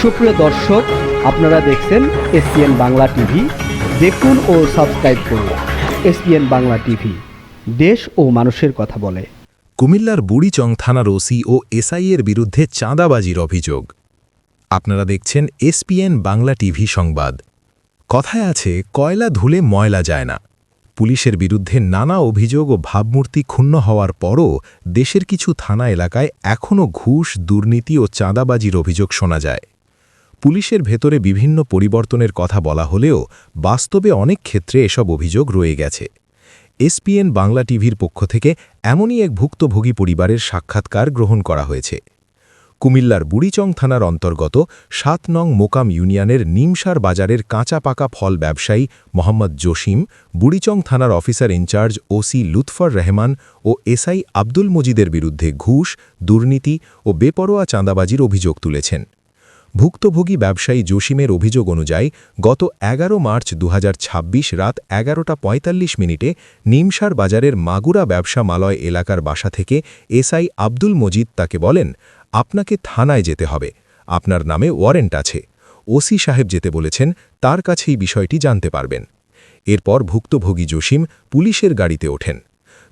সুপ্রিয় দর্শক, আপনারা দেখছেন এসপিএন বাংলা টিভি। দেখুন ও সাবস্ক্রাইব করুন এসপিএন বাংলা টিভি, দেশ ও মানুষের কথা বলে। কুমিল্লার বুড়িচং থানার ওসি ও এসআইয়ের বিরুদ্ধে চাঁদাবাজির অভিযোগ। আপনারা দেখছেন এসপিএন বাংলা টিভি সংবাদ। কথায় আছে, কয়লা ধুলে ময়লা যায় না। পুলিশের বিরুদ্ধে নানা অভিযোগ ও ভাবমূর্তি ক্ষুণ্ণ হওয়ার পরও দেশের কিছু থানা এলাকায় এখনও ঘুষ, দুর্নীতি ও চাঁদাবাজির অভিযোগ শোনা যায়। পুলিশের ভেতরে বিভিন্ন পরিবর্তনের কথা বলা হলেও বাস্তবে অনেক ক্ষেত্রে এসব অভিযোগ রয়ে গেছে। এসপিএন বাংলা টিভির পক্ষ থেকে এমনই এক ভুক্তভোগী পরিবারের সাক্ষাৎকার গ্রহণ করা হয়েছে। কুমিল্লার বুড়িচং থানার অন্তর্গত ৭ নং মোকাম ইউনিয়নের নিমসার বাজারের কাঁচা পাকা ফল ব্যবসায়ী মোহাম্মদ জসিম, বুড়িচং থানার officer in charge OC Lutfar Rahman ও এসআই আব্দুল মজিদের বিরুদ্ধে ঘুষ, দুর্নীতি ও বেপরোয়া চাঁদাবাজির অভিযোগ তুলেছেন। ভুক্তভোগী ব্যবসায়ী জসিমের অভিযোগ অনুযায়ী গত ১১ মার্চ ২০২৬ রাত ১১:৪৫ নিমসার বাজারের মাগুরা ব্যবসামালয় এলাকার বাসা থেকে এসআই আব্দুল মজিদ তাকে বলেন, আপনাকে থানায় যেতে হবে, আপনার নামে ওয়ারেন্ট আছে। ওসি সাহেব যেতে বলেছেন, তার কাছেই বিষয়টি জানতে পারবেন। এরপর ভুক্তভোগী জসিম পুলিশের গাড়িতে ওঠেন।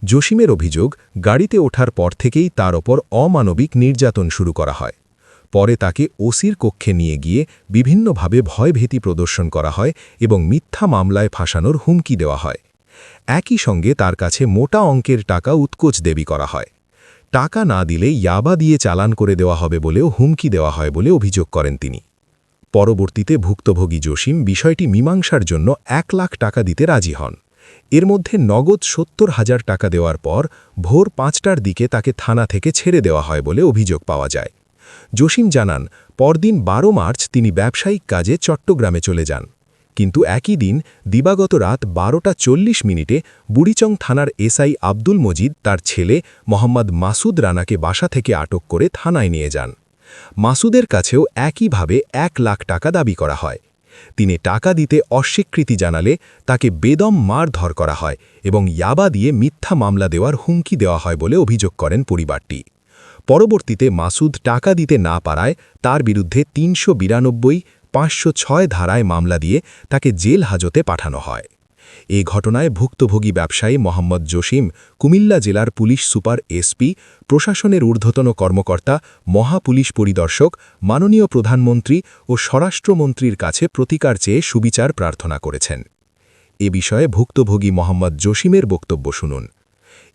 জসিমের অভিযোগ, গাড়িতে ওঠার পর থেকেই তার ওপর অমানবিক নির্যাতন শুরু করা হয়। পরে তাকে ওসির কক্ষে নিয়ে গিয়ে বিভিন্নভাবে ভয়ভীতি প্রদর্শন করা হয় এবং মিথ্যা মামলায় ফাঁসানোর হুমকি দেওয়া হয়। একই সঙ্গে তার কাছে মোটা অঙ্কের টাকা উৎকোচ দেবী করা হয়। টাকা না দিলে ইয়াবা দিয়ে চালান করে দেওয়া হবে বলেও হুমকি দেওয়া হয় বলে অভিযোগ করেন তিনি। পরবর্তীতে ভুক্তভোগী জসিম বিষয়টি মীমাংসার জন্য ১ লাখ টাকা দিতে রাজি হন। এর মধ্যে নগদ ৭০,০০০ টাকা দেওয়ার পর ভোর ৫টার দিকে তাকে থানা থেকে ছেড়ে দেওয়া হয় বলে অভিযোগ পাওয়া যায়। জসিম জানান, পরদিন ১২ মার্চ তিনি ব্যবসায়িক কাজে চট্টগ্রামে চলে যান। কিন্তু একই দিন দিবাগত রাত ১২:৪০ বুড়িচং থানার এসআই আব্দুল মজিদ তার ছেলে মোহাম্মদ মাসুদ রানাকে বাসা থেকে আটক করে থানায় নিয়ে যান। মাসুদের কাছেও একইভাবে ১ লাখ টাকা দাবি করা হয়। তিনি টাকা দিতে অস্বীকৃতি জানালে তাকে বেদম মারধর করা হয় এবং ইয়াবা দিয়ে মিথ্যা মামলা দেওয়ার হুমকি দেওয়া হয় বলে অভিযোগ করেন পরিবারটি। পরবর্তীতে মাসুদ টাকা দিতে না পারায় তার বিরুদ্ধে ৩৯২, ৫০৬ ধারায় মামলা দিয়ে তাকে জেল হাজতে পাঠানো হয়। এ ঘটনায় ভুক্তভোগী ব্যবসায়ী মোহাম্মদ জসিম কুমিল্লা জেলার পুলিশ সুপার এসপি, প্রশাসনের ঊর্ধ্বতন কর্মকর্তা, মহাপুলিশ পরিদর্শক, মাননীয় প্রধানমন্ত্রী ও স্বরাষ্ট্রমন্ত্রীর কাছে প্রতিকার চেয়ে সুবিচার প্রার্থনা করেছেন। এ বিষয়ে ভুক্তভোগী মোহাম্মদ জসিমের বক্তব্য শুনুন।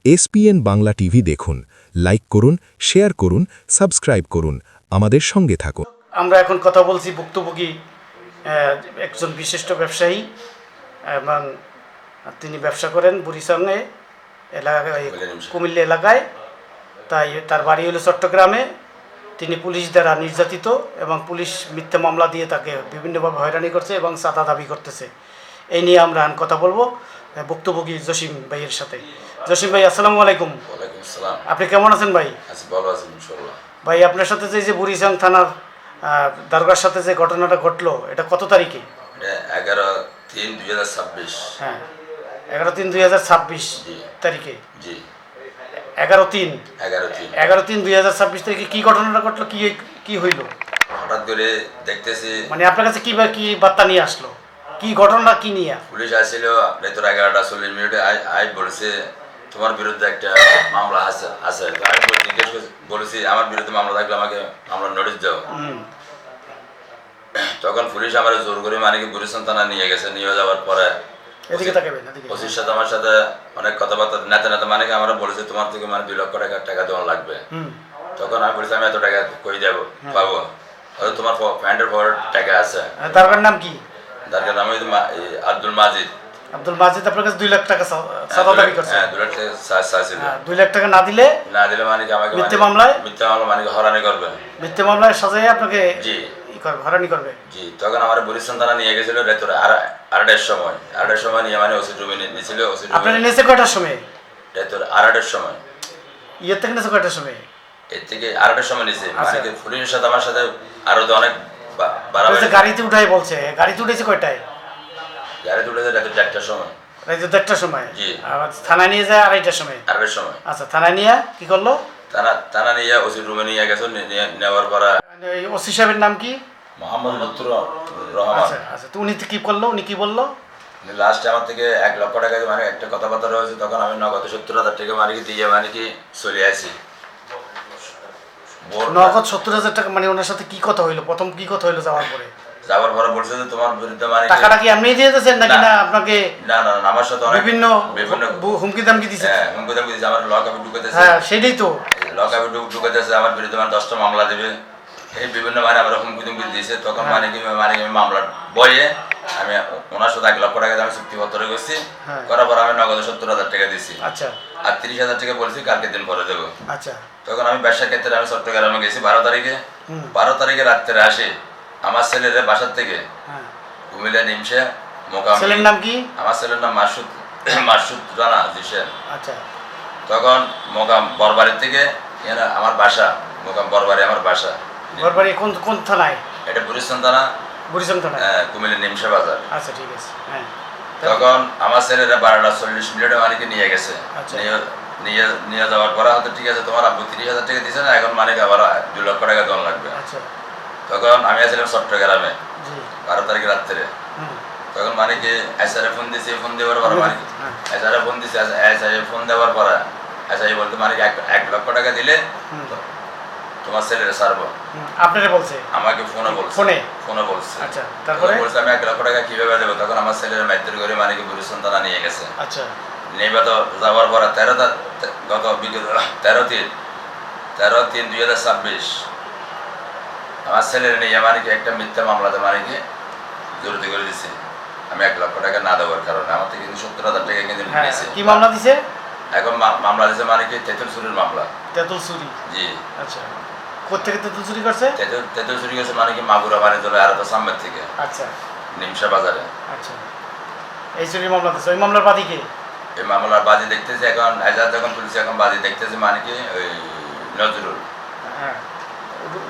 এসপিএন বাংলা টিভি দেখুন, লাইক করুন, শেয়ার করুন, সাবস্ক্রাইব করুন, আমাদের সঙ্গে থাকুন। আমরা এখন কথা বলছি ভুক্তভোগী একজন বিশিষ্ট ব্যবসায়ী, এবং তিনি ব্যবসা করেন বুড়িচংয়ে এলাকায়, কুমিল্লা এলাকায়। তাই তার বাড়ি হলো চট্টগ্রামে। তিনি পুলিশ দ্বারা নির্যাতিত এবং পুলিশ মিথ্যা মামলা দিয়ে তাকে বিভিন্নভাবে হয়রানি করছে এবং চাঁদা দাবি করতেছে। এই নিয়ে আমরা কথা বলবো ভুক্তভোগী জসিম ভাইয়ের সাথে। জসিম ভাই, আসসালামু আলাইকুম। ওয়ালাইকুম আসসালাম। আপনি কেমন আছেন ভাই? আছি, ভালো আছি ইনশাআল্লাহ। ভাই, আপনার সাথে যে বুড়িচং থানার দারোগার সাথে যে ঘটনাটা ঘটলো, এটা কত তারিখে? এটা 11/3/2026। হ্যাঁ, 11/3/2026 তারিখে। জি, 11/3/2026 তারিখে কি ঘটনাটা ঘটলো, কি হইল? হঠাৎ করে দেখতেছি, মানে আপনার কাছে কি বার্তা নিয়ে আসলো, কি ঘটনা, কি নিয়ে? পুলিশ আসছিল রাত 11:40 আই বলেছে, তোমার বিরুদ্ধে একটা মামলা আছে। তো আমি জিজ্ঞেস বলেছি, আমার বিরুদ্ধে মামলা থাকলে আমাকে মামলা নোটিশ দাও। তখন পুলিশ আমার জোর করে বুড়িচং থানা নিয়ে গেছে। নিয়ে যাওয়ার পরে ওসির সাথে আমার সাথে অনেক কথাবার্তা নেতা আমরা বলেছি, তোমার থেকে 2 লক্ষ টাকা দেওয়া লাগবে। তখন আমি বলেছি, আমি এত টাকা কই দেবো পাবো, তোমার প্যান্টের পর টাকা আছে। তার নাম কি? তার নাম আব্দুল মাজিদ। আব্দুল মাজিদ আপনার কাছে 2 লাখ টাকা চাঁদা দাবি করছে। হ্যাঁ, 2 লাখ টাকা চাইছিল। 2 লাখ টাকা না দিলে আমাকে মিথ্যা মামলা হয়রানি করবে। মিথ্যা মামলায় সাজায় আপনাকে জি হয়রানি করবে। জি, তখন আমার বুড়িচং থানা নিয়ে গেছিল রাত 8টার সময় নিয়ে ওসি রুমে নিয়েছিল। আপনার নিয়েছে কয়টার সময়? রাত 8টার সময়। ইয়ের থেকে নিয়েছে কয়টার সময়? এর থেকে 8টার সময় নিয়েছে। পুলিশের সাথে আমার সাথে আরো তো অনেক গাড়িতে উঠাই বলছে। গাড়িতে উঠেছে কয়টায়? গাড়িতে উঠেছে রাত 4টার সময়। রাত 4টার সময়? জি। থানায় নিয়ে যায় 2টার সময়? 2টার সময়। আচ্ছা, থানায় নিয়ে কি করলো? থানা নিয়ে ওসি রুমে নিয়ে গেছে। নেওয়ার পর ওসি সাহেবের নাম কি? মোহাম্মদ লুৎফুর রহমান। আচ্ছা আচ্ছা, তো উনি কি করলো, উনি কি বললো? লাস্টে আমার থেকে 1 লক্ষ টাকা মানে একটা কথাবার্তা রয়েছে, তখন আমি নগদ 70,000 টাকা মানে কি দিয়ে মানে কি চলে আসি। নগদ 70,000 টাকা, মানে ওনার সাথে কি কথা হইলো, প্রথম কি কথা হইলো যাওয়ার পরে? যাওয়ার পরে বলছে যে তোমার বিরুদ্ধে মানে টাকাটা কি এমনি দিয়ে দিয়েছেন নাকি না আপনাকে না না না, আমার সাথে অনেক বিভিন্ন হুমকি দামকি দিছে? হ্যাঁ, হুমকি দামকি দিছে, আমার লক আপে ঢুকাতেছে। হ্যাঁ সেটাই তো, লক আপে ঢুকাতেছে, আমার বিরুদ্ধে মানে 10টা মামলা দেবে, এই বিভিন্ন মানে আমার হুমকি দুমকি দিয়েছে। তখন মানে কি আমি মামলা বইয়ে আমি ওনার সাথে 1 লক্ষ টাকা আমি চুক্তিপত্র করছি, করার পর আমি নগদ 70,000 টাকা দিছি। আচ্ছা, আর 30,000 টাকা বলছি কালকে দিন পরে দেবো। আচ্ছা, তখন আমি ব্যবসা ক্ষেত্রে আমি চট্টগ্রামে গেছি 12 তারিখে। 12 তারিখে রাত্রে আসি আমার ছেলের বাসার থেকে হ্যাঁ। কুমিল্লা নিমসে মোকাম। ছেলের নাম কি? আমার ছেলের নাম মাসুদ রানা জিসেন। আচ্ছা, তখন মোকাম বরবাড়ির থেকে আমার বাসা, মোকাম বরবাড়ি আমার বাসা। ঘরবাড়ি কোন কোন থানায়? এটা বুড়িস্তান থানা, বুড়িচং থানায়। কুমিল্লা নিমসে বাজার। আচ্ছা ঠিক আছে, হ্যাঁ। তখন আমার ছেলেরা 12:40 মানিকে নিয়ে গেছে। আচ্ছা। নিয়ে যাওয়ার পরে হয়তো ঠিক আছে, তোমার আব্বু 30,000 টাকা দিছে না, এখন মানিক আবার 2 লক্ষ টাকা দন লাগবে। আচ্ছা, তখন আমি আসলাম চট্টগ্রামে জি, 12 তারিখে রাত্রে। হুম, তখন মানিকে এসআরে ফোন দিয়েছি, ফোন দেওয়ার পরে মানিক হ্যাঁ। এসআরে ফোন দিয়েছি, এসআই ফোন দেওয়ার পরে এসআই বলতে মানিক 1 লক্ষ টাকা দিলে হুম, তোমার ছেলেরা ছাড়বো। আপনারে বলছে? আমাকে ফোনে বলছে। ফোনে বলছে। আচ্ছা, তারপরে বলছে আমি 1 লক্ষ টাকা কিভাবে দেবো? তখন আমার ছেলেরা মাইদের করে মানিকে বুড়িস্তান থানা নিয়ে গেছে। আচ্ছা, নেবে তো যাওয়ার পরে 13/3/2026 আমার ছেলের নিয়ে মানে কি একটা মিথ্যা মামলাতে মানে কি জড়িত করে দিছে। আমি 1 লক্ষ টাকা না দেওয়ার কারণে আমার থেকে কিন্তু 70,000 টাকা কিন্তু হ্যাঁ, নিয়েছে। কি মামলা দিছে? এখন মামলা দিছে মানে কি তেঁতুল চুরির মামলা। তেঁতুল চুরি? জি। আচ্ছা, কোথেকে তেঁতুল চুরি করছে? তেঁতুল চুরি গেছে মানে কি মাগুরা মানে চলে আর তো সামনের থেকে আচ্ছা, নিমসা বাজারে। আচ্ছা, এই চুরির মামলা দিছে। ওই মামলার বাদী কে? এই মামলার বাজি দেখতেছে এখন আজাদ যখন তুলছে, এখন বাজি দেখতেছে মানে কি ওই নজরুল, হ্যাঁ,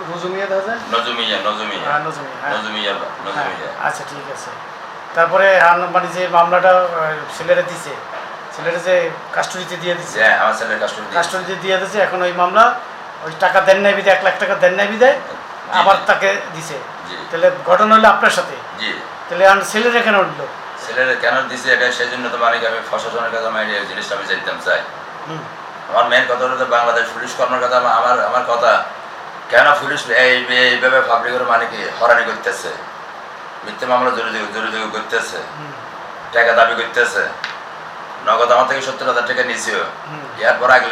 রুজুমিয়া দাদা? নজুমিয়া। হ্যাঁ, নজুমিয়া, হ্যাঁ। নজুমিয়া। আচ্ছা ঠিক আছে। তারপরে মানে যে মামলাটা ছেলেরা দিছে, ছেলেরা যে কাস্টডিতে দিয়ে দিছে, হ্যাঁ, আমার ছেলের কাস্টডিতে দিয়ে দিছে, এখন ওই মামলা ওই টাকা দেন নাই বিদায়, 1 লাখ টাকা দেন নাই বিদায় আবার তাকে দিছে। জি। তাহলে ঘটনা হলো আপনার সাথে? জি। তাহলে ছেলেরা কেন উঠলো? ছেলেরা কেন দিছে এটা সেই জন্য তো মানে কি আমি প্রশাসনের কাছে আমি এই জিনিসটা আমি জানতাম চাই। হুম, আমার মেন কথা হলো বাংলাদেশ পুলিশ কর্মকর্তা আমার কথা কেন পুলিশ এইভাবে পাবলিকের মানে কি হয়রানি করতেছে, মিথ্যে মামলা জড়িত করতেছে, টাকা দাবি করতেছে। নগদ আমার থেকে 70,000 টাকা নিয়েছিল, এরপর 1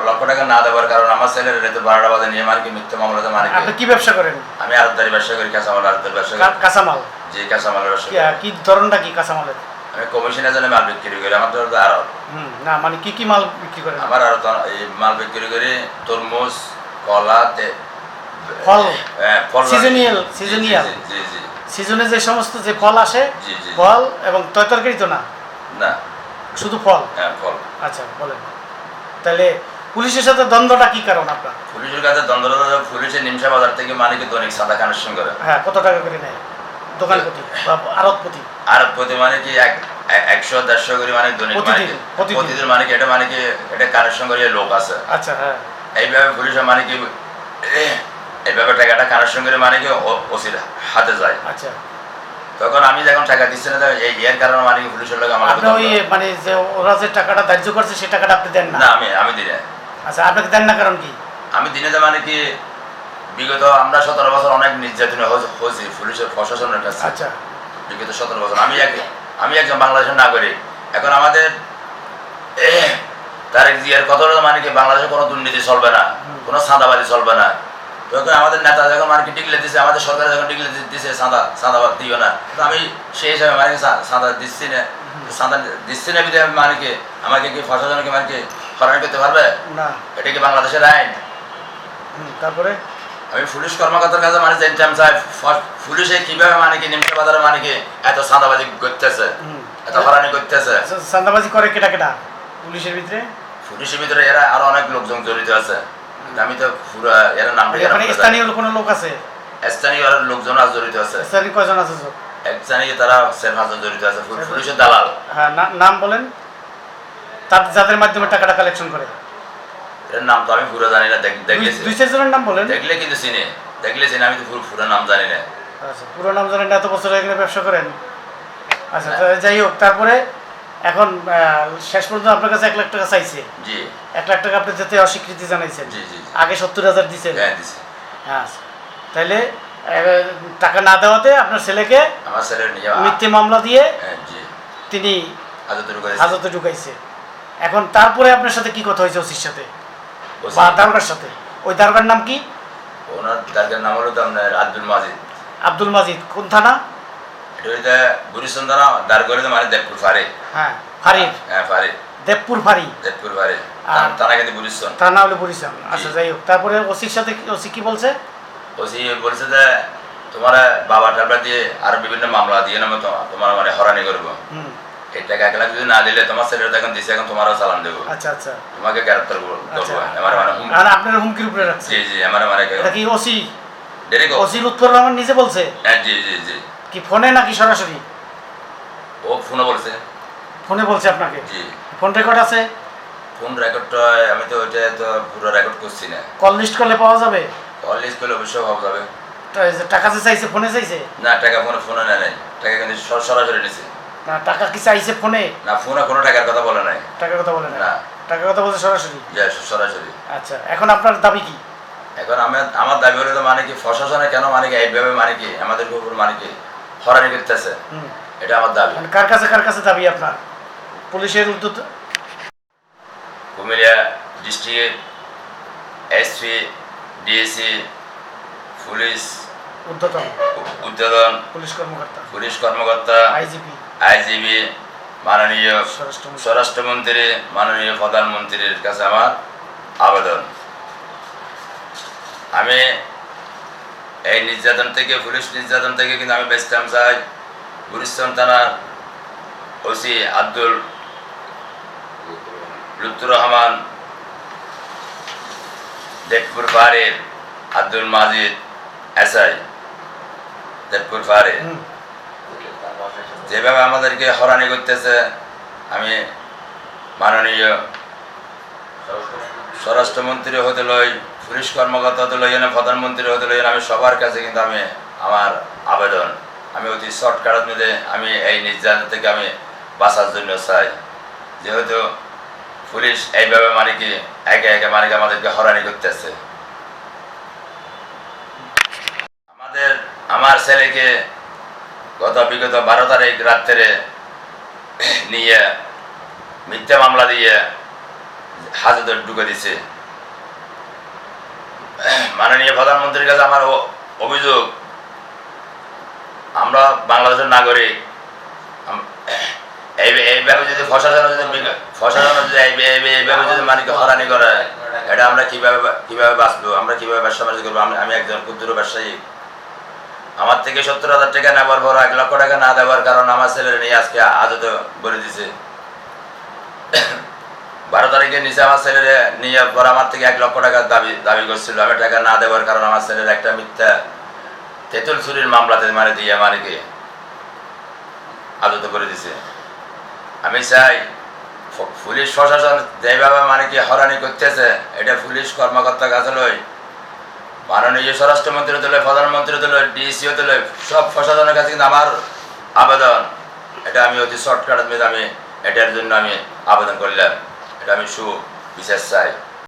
লক্ষ টাকা না দেওয়ার কারণে আমার ছেলের রাতে 12টা বাজে নিয়ে মানে কি মিথ্যে মামলাতে মানে কি। আপনি কি ব্যবসা করেন? আমি আড়তদারি ব্যবসা করি, কাঁচামাল আড়তদারি ব্যবসা করি। কাঁচামাল? জি, কাঁচামালের ব্যবসা করি। কি ধরনটা কি কাঁচামালের? আমি কমিশনে জানি মাল বিক্রি করি, আমার তো আরো না মানে কি মাল বিক্রি করেন? আমার আরো এই মাল বিক্রি করি, তরমুজ, কলা, ফল, ফল সিজনিয়াল। জি জি। সিজনে যে সমস্ত যে ফল আসে, জি, জি। ফল এবং তরকারি তো না, না, শুধু ফল? হ্যাঁ, ফল। আচ্ছা বলেন, তাহলে পুলিশের সাথে দ্বন্দ্বটা কি কারণ আপনার? পুলিশের কাছে দ্বন্দ্ব, পুলিশের নিমসা বাজার থেকে মানে কি দৈনিক সাদা কানেকশন করে। হ্যাঁ, কত টাকা করে নেয় দোকান প্রতি বা আড়ত প্রতি? আর প্রতি মানে কি 100-150 করে মানে দৈনিক মানে কি প্রতিদিন মানে কি এটা মানে কি এটা কানেকশন করে লোক আছে। আচ্ছা, হ্যাঁ, এইভাবে পুলিশের মানে কি এইভাবে টাকাটা কানেকশন করে মানে কি ওসির হাতে যায়। আচ্ছা, তখন আমি যখন টাকা দিচ্ছি না এর কারণে মানে কি পুলিশের লোক আমার আপনি ওই মানে যে ওরা যে টাকাটা ধার্য করছে সে টাকাটা আপনি দেন না? না, আমি দিনে। আচ্ছা, আপনাকে দেন না কারণ কি? আমি দিনে মানে কি বিগত আমরা 17 বছর অনেক নির্যাতন হয়েছি পুলিশের প্রশাসনের কাছে। আচ্ছা, বিগত 17 বছর আমি একজন বাংলাদেশের নাগরিক। এখন আমাদের তারেক জিয়ার কথা হলো মানে কি বাংলাদেশে কোনো দুর্নীতি চলবে না, কোনো চাঁদাবাজি চলবে না। তখন আমাদের নেতা যখন মানে কি টিকলে দিচ্ছে, আমাদের সরকার যখন টিকলে দিচ্ছে চাঁদাবাদ দিও না, তো আমি সেই হিসাবে মানে চাঁদা দিচ্ছি না বিধে মানে কি আমাকে কি প্রশাসনকে মানে কি হয়রানি করতে পারবে না? এটা কি বাংলাদেশের আইন? তারপরে আমি পুলিশ কর্মকর্তার কাছে মানে জানতাম চাই পুলিশে কিভাবে মানে কি নিমসা বাজারে মানে কি এত চাঁদাবাজি করতেছে, এত হয়রানি করতেছে। চাঁদাবাজি করে কেটা কেটা পুলিশের ভিতরে? পুলিশের ভিতরে এরা আরো অনেক লোকজন জড়িত আছে, আমি তো পুরো এর নাম স্থানীয় কোনো লোক আছে? স্থানীয় লোকজন আর জড়িত আছে। স্থানীয় কয়জন আছে? স্থানীয় তারা 4-5 জন জড়িত আছে, পুলিশের দালাল। হ্যাঁ, নাম বলেন যাদের মাধ্যমে টাকাটা কালেকশন করে। এর নাম তো আমি পুরো জানি না, দেখলে 2-4 জনের নাম বলেন। দেখলে কিন্তু চিনি, আমি তো পুরো নাম জানি না। আচ্ছা, পুরো নাম জানেন না, এত বছর এখানে ব্যবসা করেন। আচ্ছা, যাই হোক, তারপরে এখন শেষ পর্যন্ত আপনার কাছে 1 লাখ টাকা চাইছে। জি 1 লাখ টাকা আপনি যেতে অস্বীকৃতি জানাইছেন। জি জি আগে 70,000 দিচ্ছেন। হ্যাঁ দিছি। হ্যাঁ, তাইলে টাকা না দেওয়াতে আপনার ছেলেকে আমার ছেলের নিয়ে মিথ্যে মামলা দিয়ে হ্যাঁ জি তিনি হাজতে হাজতে ঢুকাইছে। এখন তারপরে আপনার সাথে কি কথা হয়েছে ওসির সাথে ওসি। বা দারোগার সাথে? ওই দারোগার নাম কি? ওনার দারগার নাম হলো তো আপনার আব্দুল মাজিদ। আব্দুল মাজিদ কোন থানা? এটা হইতে বুড়িচং থানা, দারগড়ে মানে দেবপুর ফাঁড়ি। হ্যাঁ, ফাঁড়ির। হ্যাঁ ফাঁড়ি, দেবপুর ফাঁড়ি, দেবপুর ফাঁড়ি, আর থানা কিন্তু বুড়িচং। থানা হলে বরিশাল। আচ্ছা, যাই হোক, তারপরে ওসির সাথে ওসি কি বলছে? ওসি বলছে যে তোমার বাবা টাবা দিয়ে আর বিভিন্ন মামলা দিয়ে নামে তোমার মানে হরানি করবো। হুম, এই টাকা 1 লাখ যদি না দিলে তোমার ছেলের তো এখন দিছে, এখন তোমারও চালান দেবো, আচ্ছা আচ্ছা তোমাকে গ্রেপ্তার করবো। আচ্ছা। আমার মানে আর আপনার হুমকির উপরে রাখছে? জি জি আমার মানে এটা কি ওসি? দেরি কো ওসি লুৎফর রহমান নিজে বলছে? হ্যাঁ জি জি জি কি ফোনে নাকি সরাসরি? ও ফোনে বলছে। ফোনে বলছে আপনাকে? জি ফোন রেকর্ড আছে? ফোন রেকর্ডটা আমি তো ওইটা তো পুরো রেকর্ড করছি না। কল লিস্ট করলে পাওয়া যাবে? কল লিস্ট করলে অবশ্যই পাওয়া যাবে। টাকা যে চাইছে ফোনে চাইছে? না টাকা ফোনে নেয় নাই, টাকা কিন্তু সরাসরি নিছে। না, টাকা কি চাইছে ফোনে? না ফোনে কোনো টাকার কথা বলে নাই। টাকার কথা বলে না? না। টাকার কথা বলছে সরাসরি? সরাসরি। আচ্ছা, এখন আপনার দাবি কি? এখন আমার দাবি হলো তো মানে কি প্রশাসনে কেন মানে কি এইভাবে মানে কি আমাদের উপর মানে কি হরানি করতেছে, হুম, এটা আমার দাবি। মানে কার কাছে দাবি আপনার? পুলিশের উদ্যোগ? Comilla district SP, DAC, police ঊর্ধ্বতন উদ্বোধন, পুলিশ কর্মকর্তা, আইজিপি, মাননীয় স্বরাষ্ট্রমন্ত্রী, স্বরাষ্ট্রমন্ত্রী, মাননীয় প্রধানমন্ত্রীর কাছে আমার আবেদন। আমি এই নির্যাতন থেকে, পুলিশ নির্যাতন থেকে কিন্তু আমি বেচতাম চাই। বুড়িচং থানার ওসি আব্দুল লুৎফর রহমান, দেবপুর ফাঁড়ির আব্দুল মাজিদ এসআই, দেবপুর ফাঁড়ি, হুম, যেভাবে আমাদেরকে হরানি করতেছে, আমি মাননীয় স্বরাষ্ট্রমন্ত্রী হতে লই, পুলিশ কর্মকর্তা হতে লই, প্রধানমন্ত্রী হতে লই, আমি সবার কাছে কিন্তু আমি আমার আবেদন, আমি অতি শর্টকাটের মধ্যে আমি এই নির্যাতন থেকে আমি বাঁচার জন্য চাই। যেহেতু পুলিশ এইভাবে মানে কি একে একে মানে কি আমাদেরকে হরানি করতেছে। আমার ছেলেকে বিগত 12 তারিখ রাত্রে নিয়ে মিথ্যা মামলা দিয়ে হাজতে ঢুকে দিছে। মাননীয় প্রধানমন্ত্রীর কাছে আমার অভিযোগ, আমরা বাংলাদেশের নাগরিক, এইভাবে যদি প্রশাসন যদি এইভাবে যদি মানে হরানি করে, এটা আমরা কিভাবে বাঁচবো, আমরা কিভাবে ব্যবসা বাণিজ্য করবো? আমি একজন ক্ষুদ্র ব্যবসায়ী, আমার থেকে 70,000 টাকা নেওয়ার পর 1 লক্ষ টাকা না দেওয়ার কারণ আমার ছেলের নিয়ে আজকে আজতে বলে দিছে। 12 তারিখে নিচে আমার ছেলের নিয়ে পর আমার থেকে 1 লক্ষ টাকা দাবি করছিল। আমি টাকা না দেওয়ার কারণ আমার ছেলের একটা মিথ্যা তেঁতুল চুরির মামলাতে মানে দিয়ে মানে কি আজতে করে দিছে। আমি চাই পুলিশ প্রশাসন যেভাবে মানে কি হরানি করতেছে, এটা পুলিশ কর্মকর্তার কাছে লই, মাননীয় স্বরাষ্ট্রমন্ত্রী হতে লয়, প্রধানমন্ত্রী হতে লয়, ডিসি হতে লয়, সব প্রশাসনের কাছে কিন্তু আমার আবেদন, এটা আমি অতি শর্টকাটের মধ্যে আমি এটার জন্য আমি আবেদন করলাম, এটা আমি সুবিচার চাই।